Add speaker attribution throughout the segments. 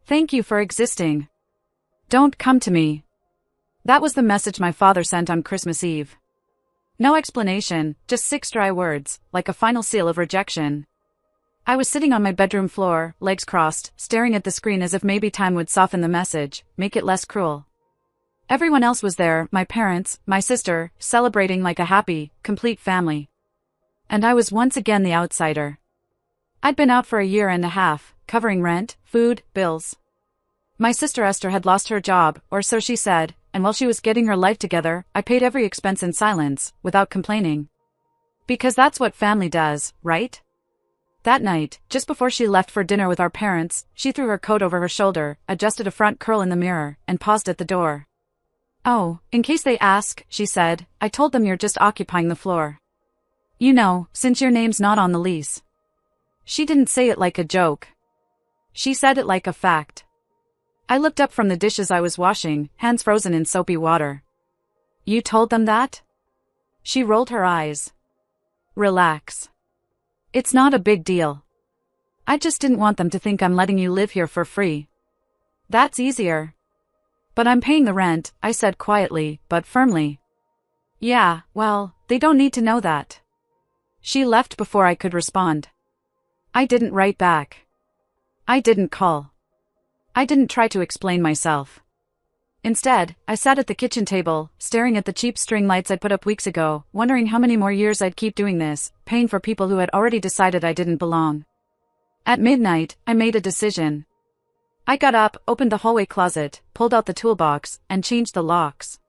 Speaker 1: Thank you for existing. Don't come to me. That was the message my father sent on Christmas Eve. No explanation, just 6 dry words, like a final seal of rejection. I was sitting on my bedroom floor, legs crossed, staring at the screen as if maybe time would soften the message, make it less cruel. Everyone else was there, my parents, my sister, celebrating like a happy, complete family. And I was once again the outsider. I'd been out for a year and a half, covering rent, food, bills. My sister Esther had lost her job, or so she said, and while she was getting her life together, I paid every expense in silence, without complaining. Because that's what family does, right? That night, just before she left for dinner with our parents, she threw her coat over her shoulder, adjusted a front curl in the mirror, and paused at the door. "Oh, in case they ask," she said, "I told them you're just occupying the floor. You know, since your name's not on the lease." She didn't say it like a joke. She said it like a fact. I looked up from the dishes I was washing, hands frozen in soapy water. "You told them that?" She rolled her eyes. "Relax. It's not a big deal. I just didn't want them to think I'm letting you live here for free. That's easier." "But I'm paying the rent," I said quietly, but firmly. "Yeah, well, they don't need to know that." She left before I could respond. I didn't write back. I didn't call. I didn't try to explain myself. Instead, I sat at the kitchen table, staring at the cheap string lights I'd put up weeks ago, wondering how many more years I'd keep doing this, paying for people who had already decided I didn't belong. At midnight, I made a decision. I got up, opened the hallway closet, pulled out the toolbox, and changed the locks.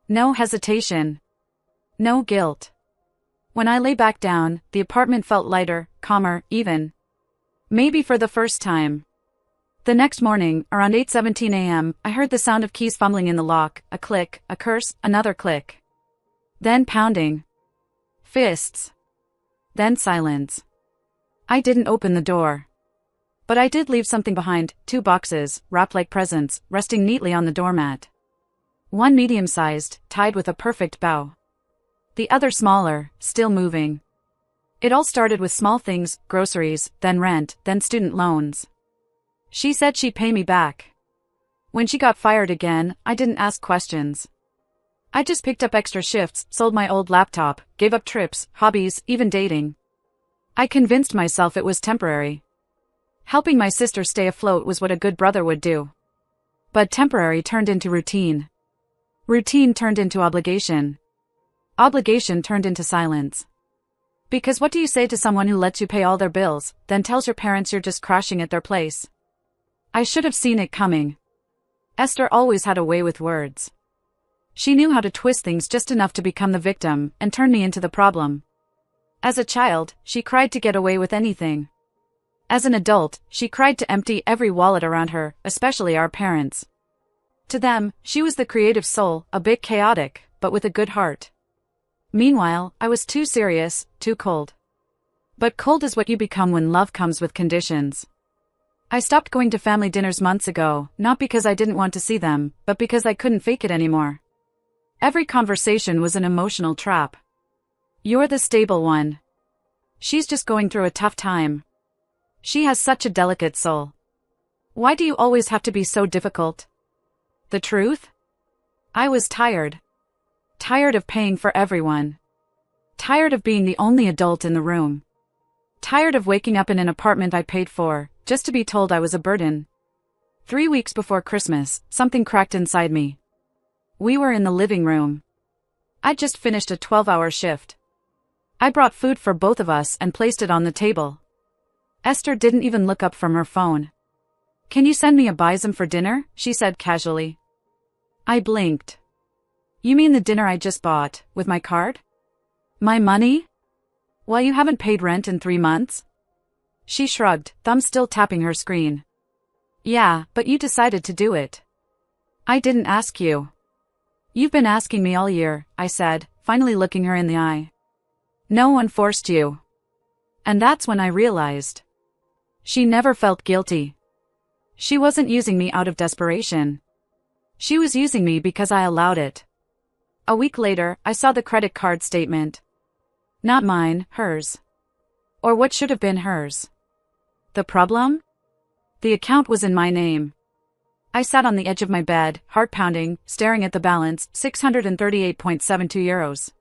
Speaker 1: No hesitation. No guilt. When I lay back down, the apartment felt lighter, calmer, even. Maybe for the first time. The next morning, around 8:17 a.m., I heard the sound of keys fumbling in the lock, a click, a curse, another click. Then pounding. Fists. Then silence. I didn't open the door. But I did leave something behind, 2 boxes, wrapped like presents, resting neatly on the doormat. One medium-sized, tied with a perfect bow. The other smaller, still moving. It all started with small things, groceries, then rent, then student loans. She said she'd pay me back. When she got fired again, I didn't ask questions. I just picked up extra shifts, sold my old laptop, gave up trips, hobbies, even dating. I convinced myself it was temporary. Helping my sister stay afloat was what a good brother would do. But temporary turned into routine. Routine turned into obligation. Obligation turned into silence. Because what do you say to someone who lets you pay all their bills, then tells your parents you're just crashing at their place? I should have seen it coming. Esther always had a way with words. She knew how to twist things just enough to become the victim and turn me into the problem. As a child, she cried to get away with anything. As an adult, she cried to empty every wallet around her, especially our parents. To them, she was the creative soul, a bit chaotic, but with a good heart. Meanwhile, I was too serious, too cold. But cold is what you become when love comes with conditions. I stopped going to family dinners months ago, not because I didn't want to see them, but because I couldn't fake it anymore. Every conversation was an emotional trap. "You're the stable one. She's just going through a tough time. She has such a delicate soul. Why do you always have to be so difficult?" The truth? I was tired. Tired of paying for everyone. Tired of being the only adult in the room. Tired of waking up in an apartment I paid for, just to be told I was a burden. 3 weeks before Christmas, something cracked inside me. We were in the living room. I'd just finished a 12-hour shift. I brought food for both of us and placed it on the table. Esther didn't even look up from her phone. "Can you send me a bison for dinner?" she said casually. I blinked. "You mean the dinner I just bought, with my card? My money? Well, you haven't paid rent in 3 months?" She shrugged, thumb still tapping her screen. "Yeah, but you decided to do it." "I didn't ask you." "You've been asking me all year," I said, finally looking her in the eye. "No one forced you." And that's when I realized. She never felt guilty. She wasn't using me out of desperation. She was using me because I allowed it. A week later, I saw the credit card statement. Not mine, hers. Or what should have been hers. The problem? The account was in my name. I sat on the edge of my bed, heart pounding, staring at the balance, €638.72.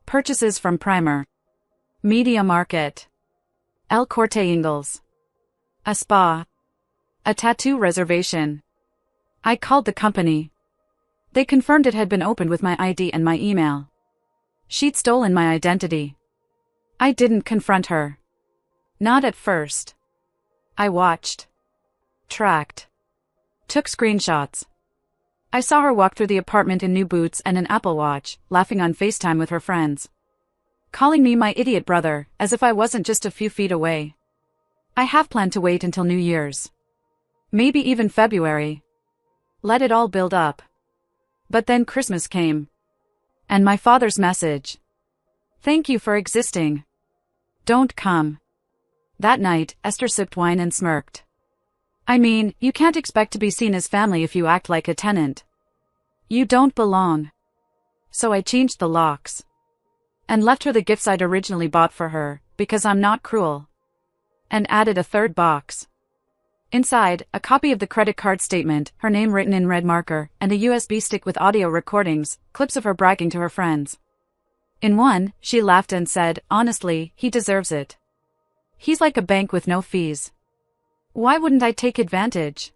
Speaker 1: Purchases from Primer. Media Market. El Corte Inglés. A spa. A tattoo reservation. I called the company. They confirmed it had been opened with my ID and my email. She'd stolen my identity. I didn't confront her. Not at first. I watched. Tracked. Took screenshots. I saw her walk through the apartment in new boots and an Apple Watch, laughing on FaceTime with her friends. Calling me my idiot brother, as if I wasn't just a few feet away. I have planned to wait until New Year's. Maybe even February. Let it all build up. But then Christmas came. And my father's message. Thank you for existing. Don't come. That night, Esther sipped wine and smirked. I mean, you can't expect to be seen as family if you act like a tenant. You don't belong. So I changed the locks. And left her the gifts I'd originally bought for her, because I'm not cruel. And added a third box. Inside, a copy of the credit card statement, her name written in red marker, and a USB stick with audio recordings, clips of her bragging to her friends. In one, she laughed and said, honestly, he deserves it. He's like a bank with no fees. Why wouldn't I take advantage?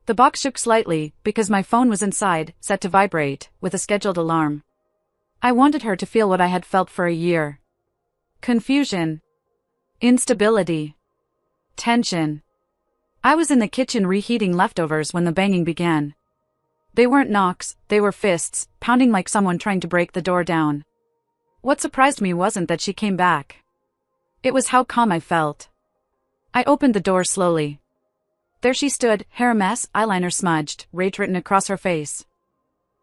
Speaker 1: The box shook slightly, because my phone was inside, set to vibrate, with a scheduled alarm. I wanted her to feel what I had felt for a year. Confusion. Instability. Tension. I was in the kitchen reheating leftovers when the banging began. They weren't knocks, they were fists, pounding like someone trying to break the door down. What surprised me wasn't that she came back. It was how calm I felt. I opened the door slowly. There she stood, hair a mess, eyeliner smudged, rage written across her face.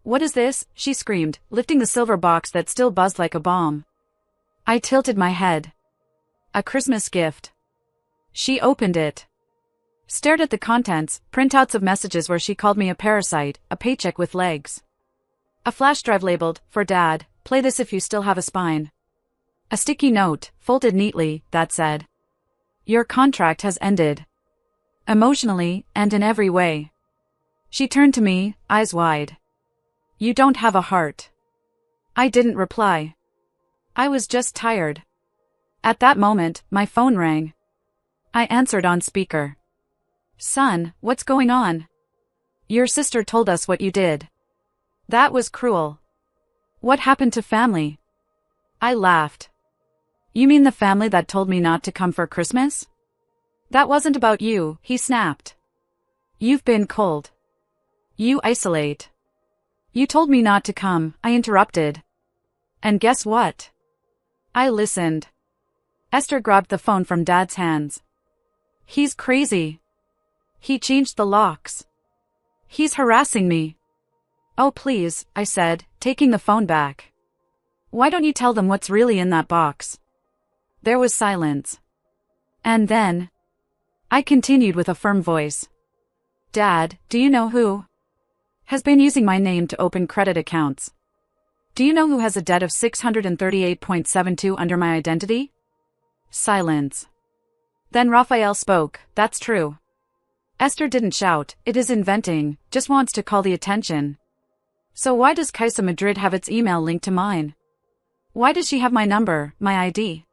Speaker 1: What is this? She screamed, lifting the silver box that still buzzed like a bomb. I tilted my head. A Christmas gift. She opened it. Stared at the contents, printouts of messages where she called me a parasite, a paycheck with legs. A flash drive labeled, for Dad, play this if you still have a spine. A sticky note, folded neatly, that said, your contract has ended. Emotionally, and in every way. She turned to me, eyes wide. You don't have a heart. I didn't reply. I was just tired. At that moment, my phone rang. I answered on speaker. Son, what's going on? Your sister told us what you did. That was cruel. What happened to family? I laughed. You mean the family that told me not to come for Christmas? That wasn't about you, he snapped. You've been cold. You isolate. You told me not to come, I interrupted. And guess what? I listened. Esther grabbed the phone from Dad's hands. He's crazy. He changed the locks. He's harassing me. Oh please, I said, taking the phone back. Why don't you tell them what's really in that box? There was silence. And then, I continued with a firm voice. Dad, do you know who has been using my name to open credit accounts? Do you know who has a debt of $638.72 under my identity? Silence. Then Raphael spoke, that's true. Esther didn't shout, it is inventing, just wants to call the attention. So why does Kaisa Madrid have its email linked to mine? Why does she have my number, my ID?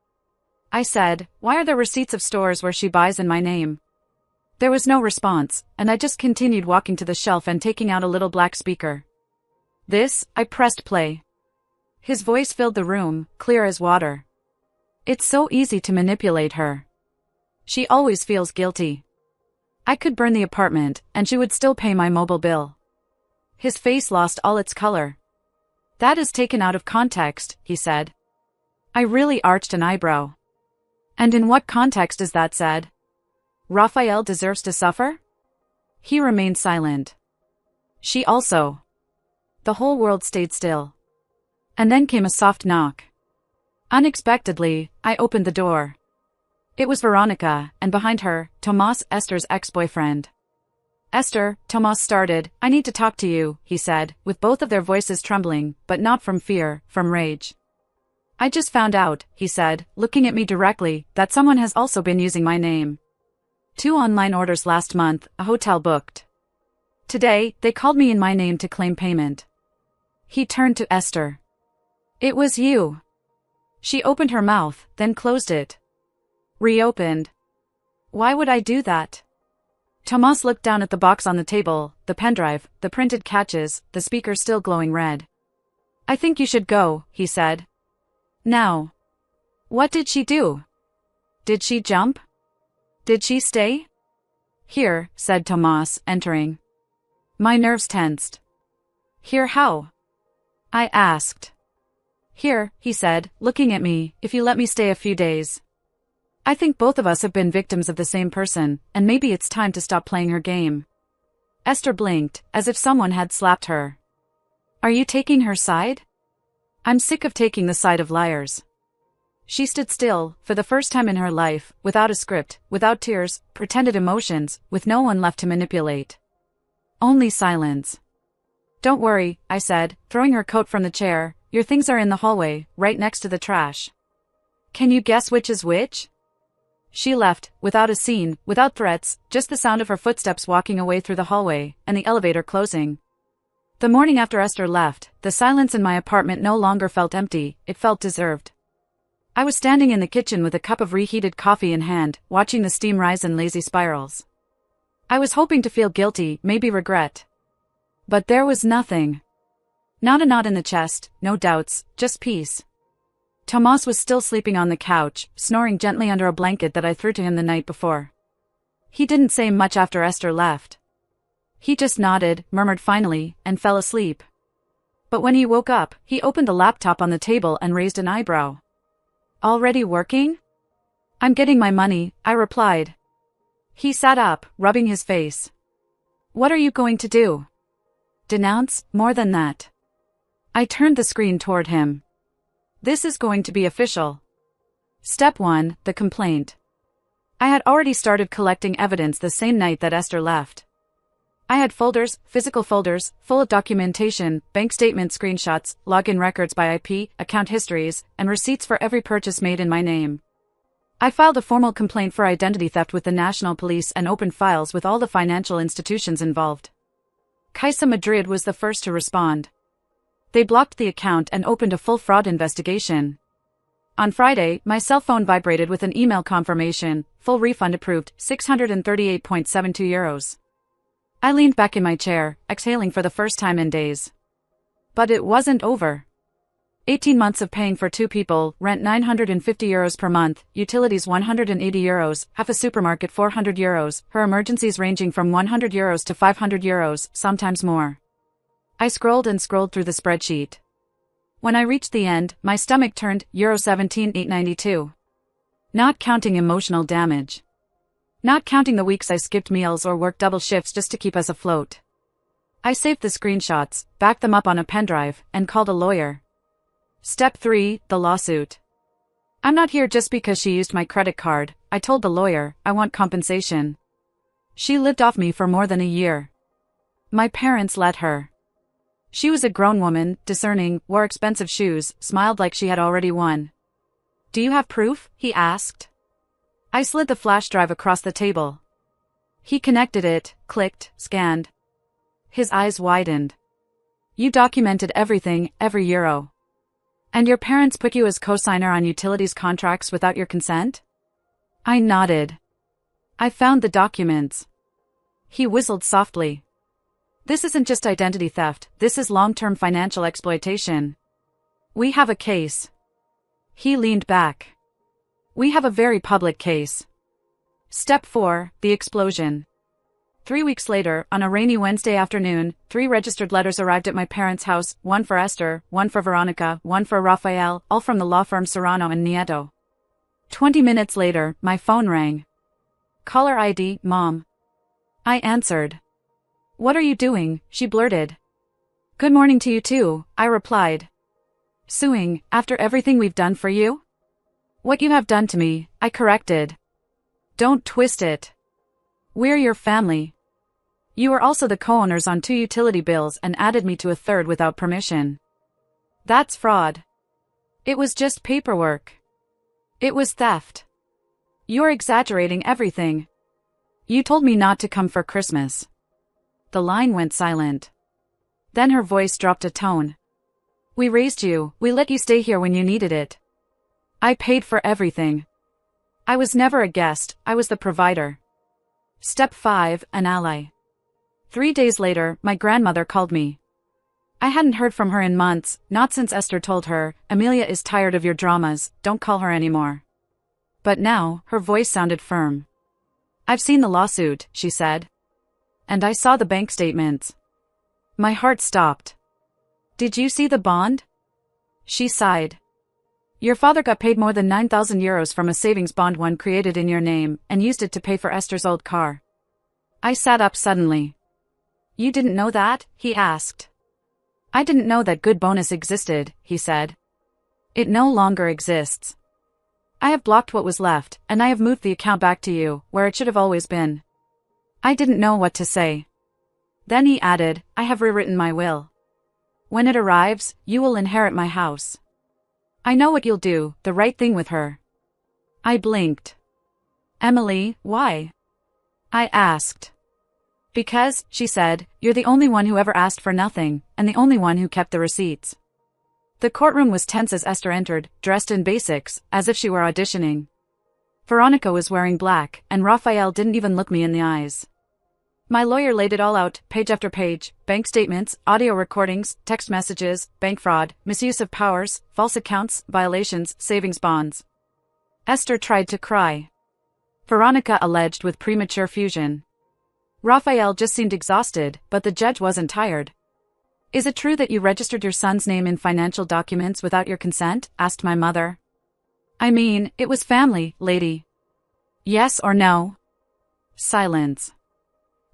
Speaker 1: I said, why are there receipts of stores where she buys in my name? There was no response, and I just continued walking to the shelf and taking out a little black speaker. This, I pressed play. His voice filled the room, clear as water. It's so easy to manipulate her. She always feels guilty. I could burn the apartment, and she would still pay my mobile bill. His face lost all its color. That is taken out of context, he said. I really arched an eyebrow. And in what context is that said? Raphael deserves to suffer? He remained silent. She also. The whole world stayed still. And then came a soft knock. Unexpectedly, I opened the door. It was Veronica, and behind her, Tomas, Esther's ex-boyfriend. Esther, Tomas started, I need to talk to you, he said, with both of their voices trembling, but not from fear, from rage. I just found out, he said, looking at me directly, that someone has also been using my name. 2 online orders last month, a hotel booked. Today, they called me in my name to claim payment. He turned to Esther. It was you. She opened her mouth, then closed it. Reopened. Why would I do that? Tomas looked down at the box on the table, the pendrive, the printed catches, the speaker still glowing red. I think you should go, he said. Now. What did she do? Did she jump? Did she stay? Here, said Tomas, entering. My nerves tensed. Here how? I asked. Here, he said, looking at me, if you let me stay a few days. I think both of us have been victims of the same person, and maybe it's time to stop playing her game. Esther blinked, as if someone had slapped her. Are you taking her side? I'm sick of taking the side of liars. She stood still, for the first time in her life, without a script, without tears, pretended emotions, with no one left to manipulate. Only silence. Don't worry, I said, throwing her coat from the chair, your things are in the hallway, right next to the trash. Can you guess which is which? She left, without a scene, without threats, just the sound of her footsteps walking away through the hallway, and the elevator closing. The morning after Esther left, the silence in my apartment no longer felt empty, it felt deserved. I was standing in the kitchen with a cup of reheated coffee in hand, watching the steam rise in lazy spirals. I was hoping to feel guilty, maybe regret. But there was nothing. Not a knot in the chest, no doubts, just peace. Tomas was still sleeping on the couch, snoring gently under a blanket that I threw to him the night before. He didn't say much after Esther left. He just nodded, murmured finally, and fell asleep. But when he woke up, he opened the laptop on the table and raised an eyebrow. Already working? I'm getting my money, I replied. He sat up, rubbing his face. What are you going to do? Denounce, more than that. I turned the screen toward him. This is going to be official. Step 1, the complaint. I had already started collecting evidence the same night that Esther left. I had folders, physical folders, full of documentation, bank statement screenshots, login records by IP, account histories, and receipts for every purchase made in my name. I filed a formal complaint for identity theft with the National Police and opened files with all the financial institutions involved. Caixa Madrid was the first to respond. They blocked the account and opened a full fraud investigation. On Friday, my cell phone vibrated with an email confirmation, full refund approved, €638.72. I leaned back in my chair, exhaling for the first time in days. But it wasn't over. 18 months of paying for 2 people, rent €950 per month, utilities €180, half a supermarket €400, her emergencies ranging from €100 to €500, sometimes more. I scrolled and scrolled through the spreadsheet. When I reached the end, my stomach turned, €17,892. Not counting emotional damage. Not counting the weeks I skipped meals or worked double shifts just to keep us afloat. I saved the screenshots, backed them up on a pendrive, and called a lawyer. Step 3, the lawsuit. I'm not here just because she used my credit card, I told the lawyer, I want compensation. She lived off me for more than a year. My parents let her. She was a grown woman, discerning, wore expensive shoes, smiled like she had already won. Do you have proof? He asked. I slid the flash drive across the table. He connected it, clicked, scanned. His eyes widened. You documented everything, every euro. And your parents put you as co-signer on utilities contracts without your consent? I nodded. I found the documents. He whistled softly. This isn't just identity theft, this is long-term financial exploitation. We have a case. He leaned back. We have a very public case. Step 4, the explosion. 3 weeks later, on a rainy Wednesday afternoon, 3 registered letters arrived at my parents' house, one for Esther, one for Veronica, one for Rafael, all from the law firm Serrano and Nieto. 20 minutes later, my phone rang. Caller ID, Mom. I answered. What are you doing? She blurted. Good morning to you too, I replied. Suing, after everything we've done for you? What you have done to me, I corrected. Don't twist it. We're your family. You were also the co-owners on 2 utility bills and added me to a 3rd without permission. That's fraud. It was just paperwork. It was theft. You're exaggerating everything. You told me not to come for Christmas. The line went silent. Then her voice dropped a tone. We raised you, we let you stay here when you needed it. I paid for everything. I was never a guest, I was the provider. Step 5, an ally. 3 days later, my grandmother called me. I hadn't heard from her in months, not since Esther told her, Amelia is tired of your dramas, don't call her anymore. But now, her voice sounded firm. I've seen the lawsuit, she said. And I saw the bank statements. My heart stopped. Did you see the bond? She sighed. Your father got paid more than 9,000 euros from a savings bond one created in your name, and used it to pay for Esther's old car. I sat up suddenly. You didn't know that? He asked. I didn't know that good bonus existed, he said. It no longer exists. I have blocked what was left, and I have moved the account back to you, where it should have always been. I didn't know what to say. Then he added, I have rewritten my will. When it arrives, you will inherit my house. I know what you'll do, the right thing with her. I blinked. Emily, why? I asked. Because, she said, you're the only one who ever asked for nothing, and the only one who kept the receipts. The courtroom was tense as Esther entered, dressed in basics, as if she were auditioning. Veronica was wearing black, and Raphael didn't even look me in the eyes. My lawyer laid it all out, page after page, bank statements, audio recordings, text messages, bank fraud, misuse of powers, false accounts, violations, savings bonds. Esther tried to cry. Veronica alleged with premature fusion. Raphael just seemed exhausted, but the judge wasn't tired. Is it true that you registered your son's name in financial documents without your consent? Asked my mother. I mean, it was family, lady. Yes or no? Silence.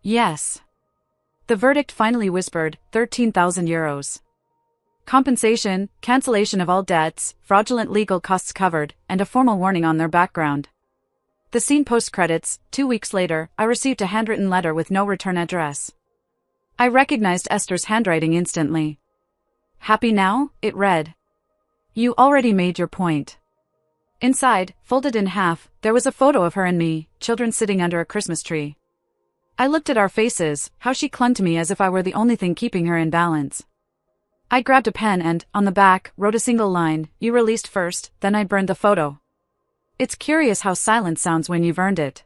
Speaker 1: Yes. The verdict finally whispered, 13,000 euros. Compensation, cancellation of all debts, fraudulent legal costs covered, and a formal warning on their background. The scene post-credits. 2 weeks later, I received a handwritten letter with no return address. I recognized Esther's handwriting instantly. Happy now? It read. You already made your point. Inside, folded in half, there was a photo of her and me, children sitting under a Christmas tree. I looked at our faces, how she clung to me as if I were the only thing keeping her in balance. I grabbed a pen and, on the back, wrote a single line, you released first, then I burned the photo. It's curious how silence sounds when you've earned it.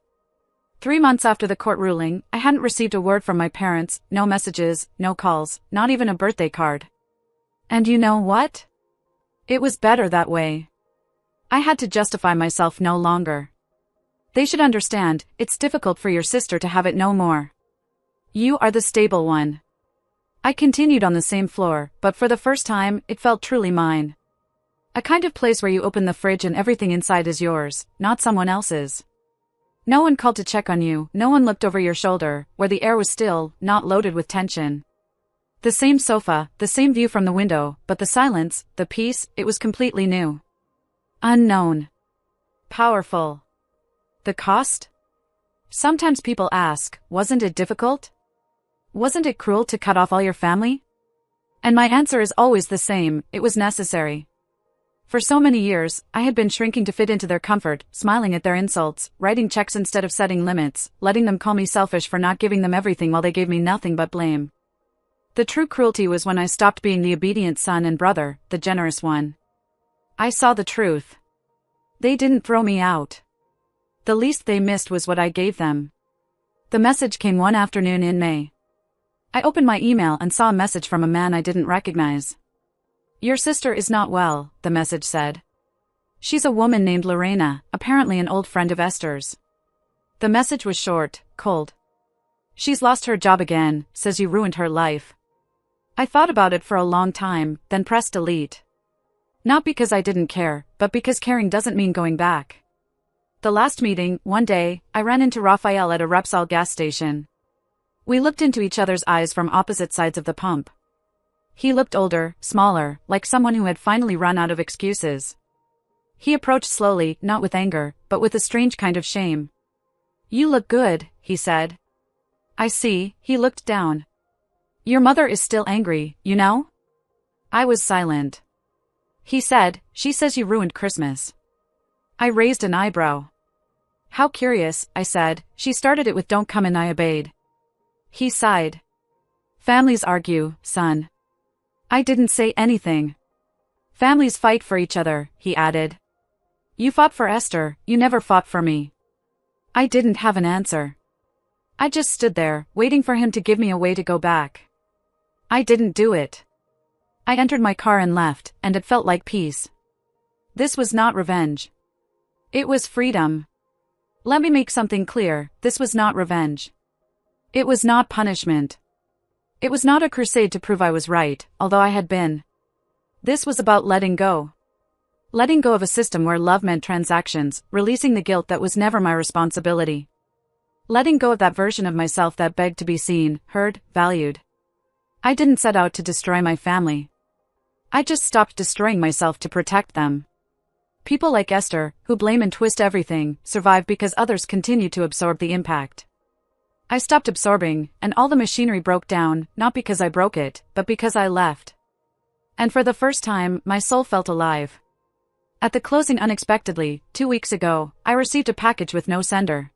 Speaker 1: 3 months after the court ruling, I hadn't received a word from my parents, no messages, no calls, not even a birthday card. And you know what? It was better that way. I had to justify myself no longer. They should understand, it's difficult for your sister to have it no more. You are the stable one. I continued on the same floor, but for the first time, it felt truly mine. A kind of place where you open the fridge and everything inside is yours, not someone else's. No one called to check on you, no one looked over your shoulder, where the air was still, not loaded with tension. The same sofa, the same view from the window, but the silence, the peace, it was completely new. Unknown. Powerful. The cost? Sometimes people ask, wasn't it difficult? Wasn't it cruel to cut off all your family? And my answer is always the same, it was necessary. For so many years, I had been shrinking to fit into their comfort, smiling at their insults, writing checks instead of setting limits, letting them call me selfish for not giving them everything while they gave me nothing but blame. The true cruelty was when I stopped being the obedient son and brother, the generous one. I saw the truth. They didn't throw me out. The least they missed was what I gave them. The message came one afternoon in May. I opened my email and saw a message from a man I didn't recognize. Your sister is not well, the message said. She's a woman named Lorena, apparently an old friend of Esther's. The message was short, cold. She's lost her job again, says you ruined her life. I thought about it for a long time, then pressed delete. Not because I didn't care, but because caring doesn't mean going back. The last meeting, one day, I ran into Raphael at a Repsol gas station. We looked into each other's eyes from opposite sides of the pump. He looked older, smaller, like someone who had finally run out of excuses. He approached slowly, not with anger, but with a strange kind of shame. You look good, he said. I see, he looked down. Your mother is still angry, you know? I was silent. He said, she says you ruined Christmas. I raised an eyebrow. How curious, I said. She started it with don't come and I obeyed. He sighed. Families argue, son. I didn't say anything. Families fight for each other, he added. You fought for Esther, you never fought for me. I didn't have an answer. I just stood there, waiting for him to give me a way to go back. I didn't do it. I entered my car and left, and it felt like peace. This was not revenge. It was freedom. Let me make something clear, this was not revenge. It was not punishment. It was not a crusade to prove I was right, although I had been. This was about letting go. Letting go of a system where love meant transactions, releasing the guilt that was never my responsibility. Letting go of that version of myself that begged to be seen, heard, valued. I didn't set out to destroy my family. I just stopped destroying myself to protect them. People like Esther, who blame and twist everything, survive because others continue to absorb the impact. I stopped absorbing, and all the machinery broke down, not because I broke it, but because I left. And for the first time, my soul felt alive. At the closing unexpectedly, 2 weeks ago, I received a package with no sender.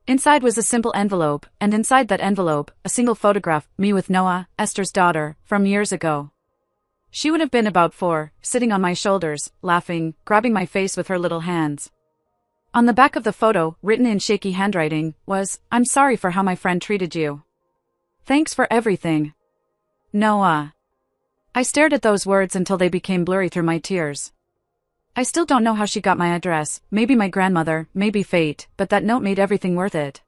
Speaker 1: Inside was a simple envelope, and inside that envelope, a single photograph, me with Noah, Esther's daughter, from years ago. She would have been about 4, sitting on my shoulders, laughing, grabbing my face with her little hands. On the back of the photo, written in shaky handwriting, was, I'm sorry for how my friend treated you. Thanks for everything. Noah. I stared at those words until they became blurry through my tears. I still don't know how she got my address, maybe my grandmother, maybe fate, but that note made everything worth it.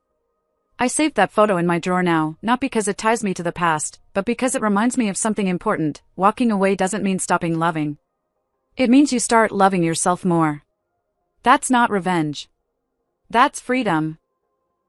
Speaker 1: I saved that photo in my drawer now, not because it ties me to the past, but because it reminds me of something important. Walking away doesn't mean stopping loving. It means you start loving yourself more. That's not revenge. That's freedom.